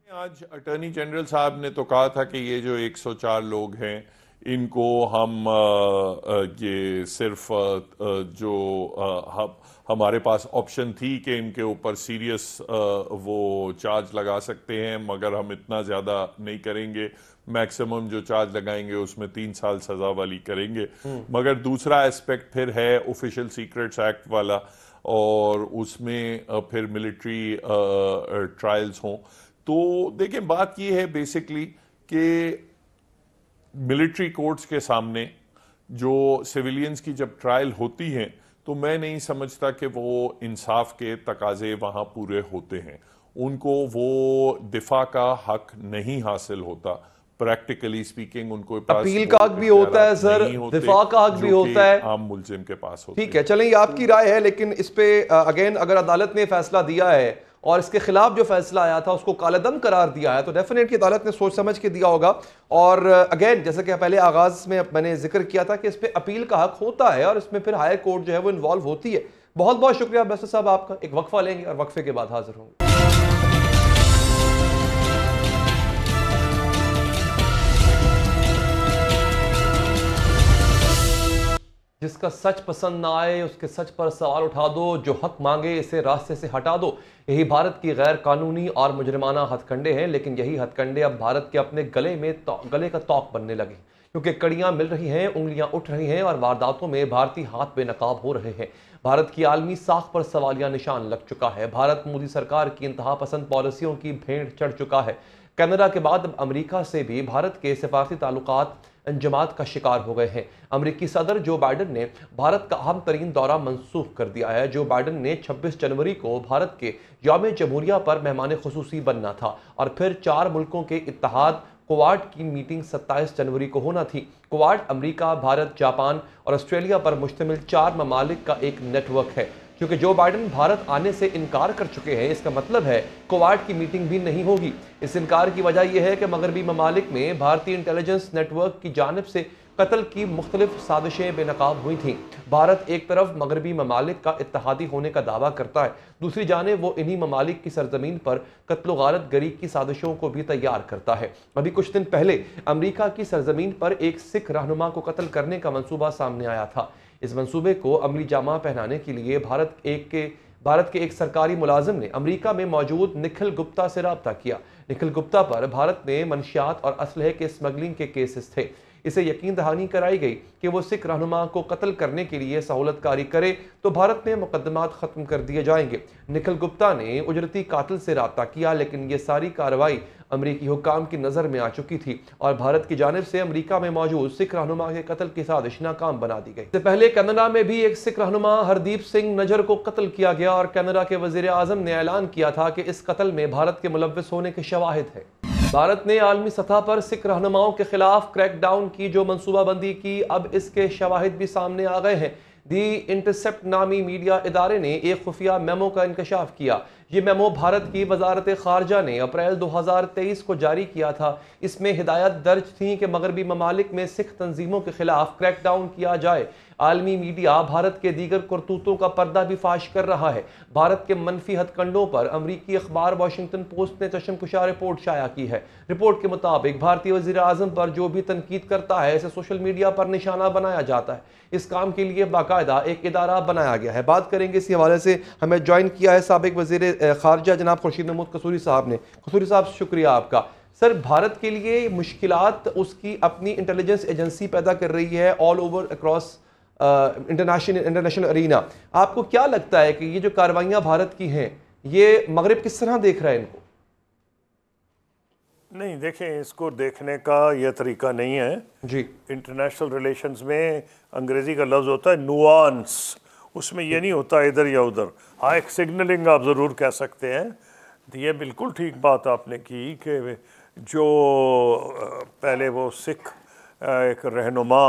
आज अटॉर्नी जनरल साहब ने तो कहा था कि ये जो 104 लोग हैं इनको हम ये सिर्फ जो हमारे पास ऑप्शन थी कि इनके ऊपर सीरियस वो चार्ज लगा सकते हैं, मगर हम इतना ज़्यादा नहीं करेंगे, मैक्सिमम जो चार्ज लगाएंगे उसमें 3 साल सज़ा वाली करेंगे। मगर दूसरा एस्पेक्ट फिर है ऑफिशियल सीक्रेट्स एक्ट वाला, और उसमें फिर मिलिट्री ट्रायल्स हों। तो देखिए बात ये है बेसिकली कि मिलिट्री कोर्ट्स के सामने जो सिविलियंस की जब ट्रायल होती हैं तो मैं नहीं समझता कि वो इंसाफ के तकाजे वहाँ पूरे होते हैं, उनको वो दिफा का हक नहीं हासिल होता। प्रैक्टिकली स्पीकिंग उनको पास अपील का हक भी होता है सर, दिफा का हक भी होता है, आम मुल्जिम के पास होता है। ठीक है, चलें ये आपकी राय है, लेकिन इस पे अगेन अगर अदालत ने फैसला दिया है और इसके खिलाफ जो फैसला आया था उसको कालेदम करार दिया है तो डेफिनेटली अदालत ने सोच समझ के दिया होगा। और अगेन जैसे कि पहले आगाज में मैंने जिक्र किया था कि इस पे अपील का हक होता है और इसमें फिर हायर कोर्ट जो है वो इन्वॉल्व होती है। बहुत बहुत शुक्रिया बैसी साहब आपका। एक वक्फा लेंगे और वक्फे के बाद हाजिर होंगे। जिसका सच पसंद ना आए उसके सच पर सवाल उठा दो, जो हक मांगे इसे रास्ते से हटा दो। यही भारत की गैर कानूनी और मुजरिमाना हथकंडे हैं, लेकिन यही हथकंडे अब भारत के अपने गले का तौक बनने लगे, क्योंकि कड़ियां मिल रही हैं, उंगलियां उठ रही हैं और वारदातों में भारतीय हाथ बेनकाब हो रहे हैं। भारत की आलमी साख पर सवालिया निशान लग चुका है। भारत मोदी सरकार की इंतहा पसंद पॉलिसियों की भेंट चढ़ चुका है। कनाडा के बाद अब अमेरिका से भी भारत के सिफारती ताल्लुकात अंजमात का शिकार हो गए हैं। अमेरिकी सदर जो बाइडन ने भारत का अहम तरीन दौरा मंसूख कर दिया है। जो बाइडन ने 26 जनवरी को भारत के यौम जमहूरिया पर मेहमान खुसूसी बनना था और फिर 4 मुल्कों के इत्तेहाद क्वाड की मीटिंग 27 जनवरी को होना थी। क्वाड अमेरिका, भारत, जापान और ऑस्ट्रेलिया पर मुश्तमिल 4 ममालिक का एक नेटवर्क है। क्योंकि जो बाइडन भारत आने से इनकार कर चुके हैं, इसका मतलब है क्वाड की मीटिंग भी नहीं होगी। इस इनकार की वजह यह है कि मगरबी ममालिक में भारतीय इंटेलिजेंस नेटवर्क की जानिब से कत्ल की मुख्तलिफ साजिशें बेनकाब हुई थीं। भारत एक तरफ मगरबी ममालिक का इत्तेहादी होने का दावा करता है, दूसरी जानिब वो इन्हीं ममालिक की सरजमीन पर कत्ल गारत गरी की साजिशों को भी तैयार करता है। अभी कुछ दिन पहले अमेरिका की सरजमीन पर एक सिख रहनुमा को कत्ल करने का मंसूबा सामने आया था। इस मंसूबे को अमली जामा पहनाने के लिए भारत के एक सरकारी मुलाजिम ने अमेरिका में मौजूद निखिल गुप्ता से रब्ता किया। निखिल गुप्ता पर भारत में मनशियात और असलहे के स्मगलिंग के केसेस थे। इसे यकीन दहानी कराई गई कि वो सिख रहनुमा को कत्ल करने के लिए सहूलतकारी करे तो भारत में मुकदमात खत्म कर दिए जाएंगे। निखिल गुप्ता ने उजरती कातिल से रब्ता किया, लेकिन ये सारी कार्रवाई अमरीकी हुक्काम की नज़र में आ चुकी थी और भारत की जानिब से अमरीका में मौजूद सिख रहनुमा के कत्ल की साजिश नाकाम बना दी गई। इससे पहले कनाडा में भी एक सिख रहनुमा हरदीप सिंह नजर को कत्ल किया गया और कनाडा के वजीर आजम ने ऐलान किया था कि इस कत्ल में भारत के मुलव्विस होने के शवाहिद है। भारत ने आलमी सतह पर सिख रहनुमाओं के खिलाफ क्रैकडाउन की जो मनसूबाबंदी की, अब इसके शवाहिद भी सामने आ गए हैं। दी इंटरसेप्ट नामी मीडिया इदारे ने एक खुफिया मेमो का इंकशाफ किया। ये मेमो भारत की वजारत खारजा ने अप्रैल 2023 को जारी किया था। इसमें हिदायत दर्ज थी कि मगरबी ममालिक में सिख तंजीमों के खिलाफ क्रैकडाउन किया जाए। आलमी मीडिया भारत के दीगर करतूतों का पर्दा भी फाश कर रहा है। भारत के मनफी हथकंडों पर अमरीकी अखबार वाशिंगटन पोस्ट ने चशमकुशा रिपोर्ट शाया की है। रिपोर्ट के मुताबिक भारतीय वज़ीर आज़म पर जो भी तनकीद करता है इसे सोशल मीडिया पर निशाना बनाया जाता है। इस काम के लिए बाकायदा एक इदारा बनाया गया है। बात करेंगे इसी हवाले से, हमें ज्वाइन किया है साबिक वज़ीर खारजा जनाब खुर्शीद महमूद कसूरी साहब ने। कसूरी साहब, शुक्रिया आपका। सर, भारत के लिए मुश्किलात उसकी अपनी इंटेलिजेंस एजेंसी पैदा कर रही है all over across international arena. आपको क्या लगता है कि ये जो कार्रवाइयां भारत की हैं, ये मगरिब किस तरह देख रहा है इनको? नहीं, देखें, इसको देखने का यह तरीका नहीं है जी। इंटरनेशनल रिलेशंस में अंग्रेजी का लफ्ज़ होता है नुआंस, उसमें यह नहीं होता इधर या उधर। हाँ, एक सिग्नलिंग आप ज़रूर कह सकते हैं। तो ये बिल्कुल ठीक बात आपने की कि जो पहले वो सिख एक रहनुमा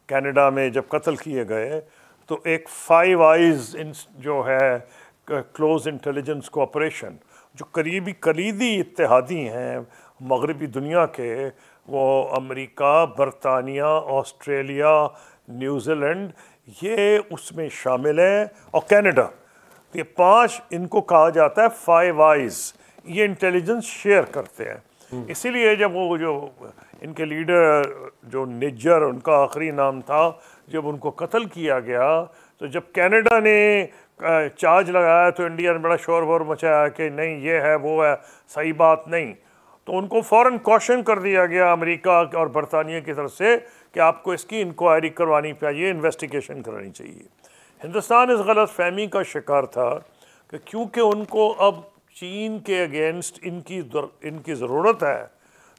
कनाडा में जब कत्ल किए गए, तो एक 5 आइज़ जो है क्लोज इंटेलिजेंस कोऑपरेशन, जो कलीदी इत्तेहादी हैं मगरबी दुनिया के, वो अमेरिका, बरतानिया, ऑस्ट्रेलिया, न्यूजीलैंड, ये उसमें शामिल हैं, और कनाडा। ये 5 इनको कहा जाता है 5 आइज़, ये इंटेलिजेंस शेयर करते हैं। इसीलिए जब वो जो इनके लीडर जो निज्जर उनका आखिरी नाम था, जब उनको कत्ल किया गया, तो जब कनाडा ने चार्ज लगाया तो इंडिया ने बड़ा शोर वोर मचाया कि नहीं ये है वो है, सही बात नहीं। तो उनको फ़ौरन कॉशन कर दिया गया अमेरिका और बरतानिया की तरफ से कि आपको इसकी इंक्वायरी करवानी चाहिए, इन्वेस्टिगेशन करानी चाहिए। हिंदुस्तान इस गलत फहमी का शिकार था कि क्योंकि उनको अब चीन के अगेंस्ट इनकी ज़रूरत है,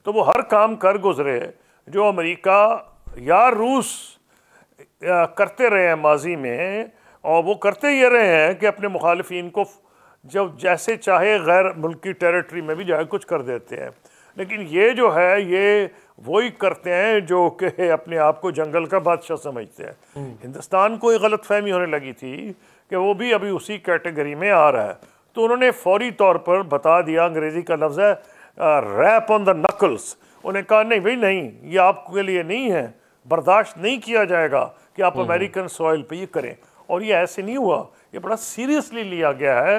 तो वो हर काम कर गुजरे जो अमेरिका या रूस करते रहे हैं माजी में, और वो करते ये रहे हैं कि अपने मुखालिफिन को जब जैसे चाहे गैर मुल्की टेरिटरी में भी जाए कुछ कर देते हैं। लेकिन ये जो है ये वही करते हैं जो कि अपने आप को जंगल का बादशाह समझते हैं। हिंदुस्तान को एक गलत फहमी होने लगी थी कि वो भी अभी उसी कैटेगरी में आ रहा है, तो उन्होंने फौरी तौर पर बता दिया, अंग्रेज़ी का लफ्ज़ है रैप ऑन द नकल्स। उन्हें कहा नहीं भाई, नहीं, ये आपके लिए नहीं है, बर्दाश्त नहीं किया जाएगा कि आप अमेरिकन सॉइल पे ये करें। और ये ऐसे नहीं हुआ, ये बड़ा सीरियसली लिया गया है।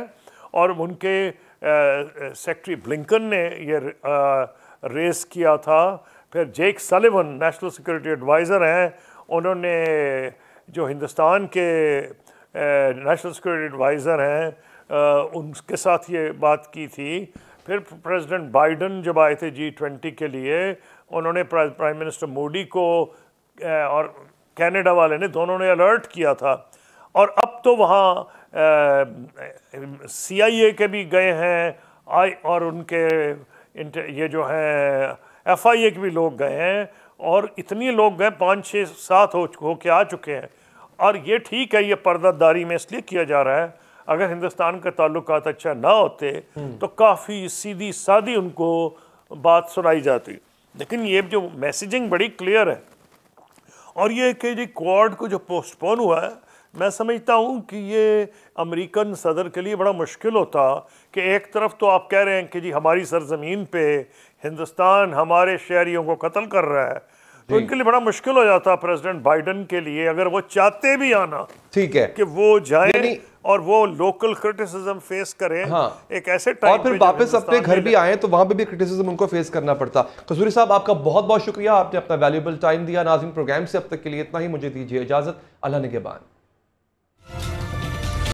और उनके सेक्रेटरी ब्लिंकन ने ये रेस किया था। फिर जेक सलिवन नेशनल सिक्योरिटी एडवाइज़र हैं, उन्होंने जो हिंदुस्तान के नेशनल सिक्योरिटी एडवाइज़र हैं उनके साथ ये बात की थी। फिर प्रेसिडेंट बाइडन जब आए थे G20 के लिए, उन्होंने प्राइम मिनिस्टर मोदी को और कनाडा वाले ने, दोनों ने अलर्ट किया था। और अब तो वहाँ CIA के भी गए हैं, और उनके ये जो हैं FIA के भी लोग गए हैं, और इतने लोग गए 5, 6, 7 हो के आ चुके हैं। और ये ठीक है, ये पर्दादारी में इसलिए किया जा रहा है, अगर हिंदुस्तान के ताल्लुकात अच्छा ना होते तो काफ़ी सीधी सादी उनको बात सुनाई जाती। लेकिन ये जो मैसेजिंग बड़ी क्लियर है। और ये कि जी क्वाड को जो पोस्टपोन हुआ है, मैं समझता हूँ कि ये अमेरिकन सदर के लिए बड़ा मुश्किल होता कि एक तरफ तो आप कह रहे हैं कि जी हमारी सरजमीन पे हिंदुस्तान हमारे शहरियों को कत्ल कर रहा है, तो इनके लिए बड़ा मुश्किल हो जाता प्रेसिडेंट बाइडन के लिए, अगर वो चाहते भी आना, ठीक है, कि वो जाए और वो लोकल क्रिटिसिज्म फेस करें। हाँ। एक ऐसे टाइम और फिर वापस अपने घर भी आए तो वहां पे भी क्रिटिसिज्म उनको फेस करना पड़ता। कसूरी साहब, आपका बहुत बहुत शुक्रिया, आपने अपना वैल्यूएबल टाइम दिया। नाज़रीन, प्रोग्राम से अब तक के लिए इतना ही, मुझे दीजिए इजाजत। अल्लाह निगहबान।